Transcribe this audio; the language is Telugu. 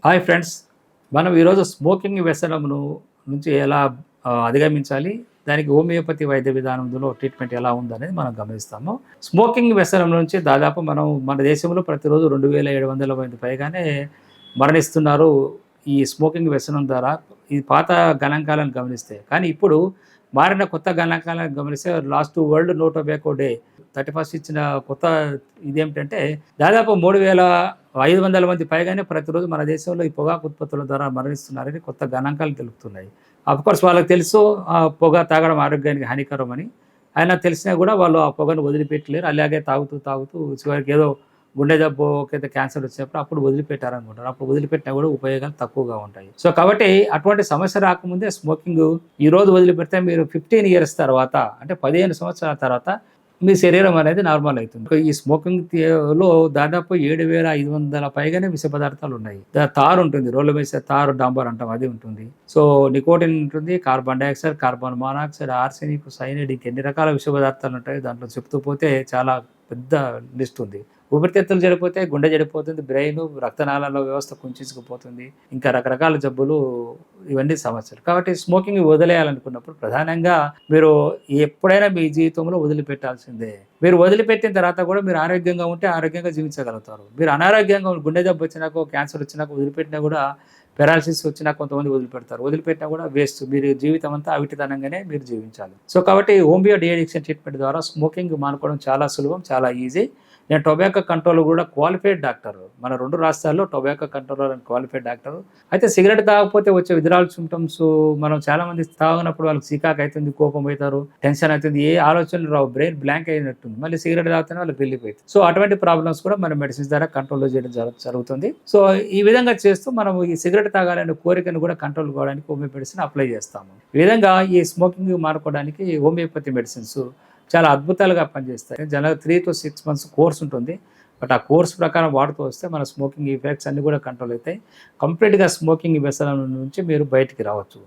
హాయ్ ఫ్రెండ్స్, మనం ఈరోజు స్మోకింగ్ వ్యసనమును నుంచి ఎలా అధిగమించాలి, దానికి హోమియోపతి వైద్య విధానంలో ట్రీట్మెంట్ ఎలా ఉందనేది మనం గమనిస్తాము. స్మోకింగ్ వ్యసనం నుంచి దాదాపు మన దేశంలో ప్రతిరోజు 2700 మంది పైగానే మరణిస్తున్నారు ఈ స్మోకింగ్ వ్యసనం ద్వారా. ఈ పాత గణాంకాలను గమనిస్తే, కానీ ఇప్పుడు మారిన కొత్త గణాంకాలను గమనిస్తే last world no tobacco day 31st ఇచ్చిన కొత్త ఇదేమిటంటే దాదాపు 3500 మంది పైగానే ప్రతిరోజు మన దేశంలో ఈ పొగాకు ఉత్పత్తుల ద్వారా మరణిస్తున్నారని కొత్త గణాంకాలు తెలుపుతున్నాయి. అఫ్కోర్స్ వాళ్ళకి తెలుసు పొగ తాగడం ఆరోగ్యానికి హానికరం అని. అయినా తెలిసినా కూడా వాళ్ళు ఆ పొగను వదిలిపెట్టలేరు. అలాగే తాగుతూ చివరికి ఏదో గుండె జబ్బు లేదా క్యాన్సర్ వచ్చినప్పుడు అప్పుడు వదిలిపెట్టారనుకుంటారు. అప్పుడు వదిలిపెట్టినా కూడా ఉపయోగాలు తక్కువగా ఉంటాయి. సో కాబట్టి అటువంటి సమస్య రాకముందే స్మోకింగ్ ఈరోజు వదిలిపెడితే మీరు 15 ఇయర్స్ తర్వాత, అంటే 15 సంవత్సరాల తర్వాత మీ శరీరం అనేది నార్మల్ అవుతుంది. ఈ స్మోకింగ్లో దాదాపు 7500 పైగానే విష పదార్థాలు ఉన్నాయి. తారు ఉంటుంది, రోడ్ల మీద తారు డాంబర్ అంటాం, అది ఉంటుంది. సో నికోటిన్ ఉంటుంది, carbon dioxide, carbon monoxide, arsenic, cyanide, ఇంకెన్ని రకాల విష పదార్థాలు ఉంటాయి. దాంట్లో చెప్తూ పోతే చాలా పెద్ద లిస్ట్ ఉంది. ఊపిరితిత్తులు చెడిపోతే గుండె చెడిపోతుంది, బ్రెయిన్ రక్తనాళాల వ్యవస్థ కుంచుకుపోతుంది, ఇంకా రకరకాల జబ్బులు, ఇవన్నీ సమస్యలు. కాబట్టి స్మోకింగ్ వదిలేయాలనుకున్నప్పుడు ప్రధానంగా మీరు ఎప్పుడైనా మీ జీవితంలో వదిలిపెట్టాల్సిందే. మీరు వదిలిపెట్టిన తర్వాత కూడా మీరు ఆరోగ్యంగా ఉంటే ఆరోగ్యంగా జీవించగలుగుతారు. మీరు అనారోగ్యంగా గుండె జబ్బు వచ్చినాకో, క్యాన్సర్ వచ్చినాకో వదిలిపెట్టినా కూడా, పెరాలసిస్ వచ్చినా కొంతమంది వదిలిపెడతారు. వదిలిపెట్టినా కూడా వేస్ట్. మీరు జీవితం అంతా అవిటితనంగానే మీరు జీవించాలి. సో కాబట్టి హోమియో డి అడిక్షన్ ట్రీట్మెంట్ ద్వారా స్మోకింగ్ మానుకోవడం చాలా సులభం, చాలా ఈజీ. నేను టొబాకో కంట్రోల్ కూడా క్వాలిఫైడ్ డాక్టర్. మన 2 రాష్ట్రాల్లో tobacco controller and qualified doctor. అయితే సిగరెట్ తాగకపోతే వచ్చే విత్డ్రావల్ సింప్టమ్స్, మనం చాలామంది తాగినప్పుడు వాళ్ళకి చికాకు అవుతుంది, కోపం అవుతారు, టెన్షన్ అవుతుంది, ఏ ఆలోచనలు రావు, బ్రెయిన్ బ్లాంక్ అయినట్టుంది. మళ్ళీ సిగరెట్ తాగితేనే వాళ్ళకి వెళ్ళిపోతుంది. సో అటువంటి ప్రాబ్లమ్స్ కూడా మన మెడిసిన్స్ ద్వారా కంట్రోల్లో చేయడం జరుగుతుంది. సో ఈ విధంగా చేస్తూ మనం ఈ సిగరెట్ తాగాలనే కోరికను కూడా కంట్రోల్ కావడానికి హోమియో మెడిసిన్ అప్లై చేస్తాము. ఈ విధంగా ఈ స్మోకింగ్ మానుకోవడానికి హోమియోపతి మెడిసిన్స్ చాలా అద్భుతాలుగా పనిచేస్తాయి. జనరల్గా 3 to 6 months కోర్స్ ఉంటుంది. బట్ ఆ కోర్స్ ప్రకారం వాడుతూ వస్తే మన స్మోకింగ్ ఎఫెక్ట్స్ అన్నీ కూడా కంట్రోల్ అవుతాయి. కంప్లీట్గా స్మోకింగ్ వ్యసనం నుంచి మీరు బయటికి రావచ్చు.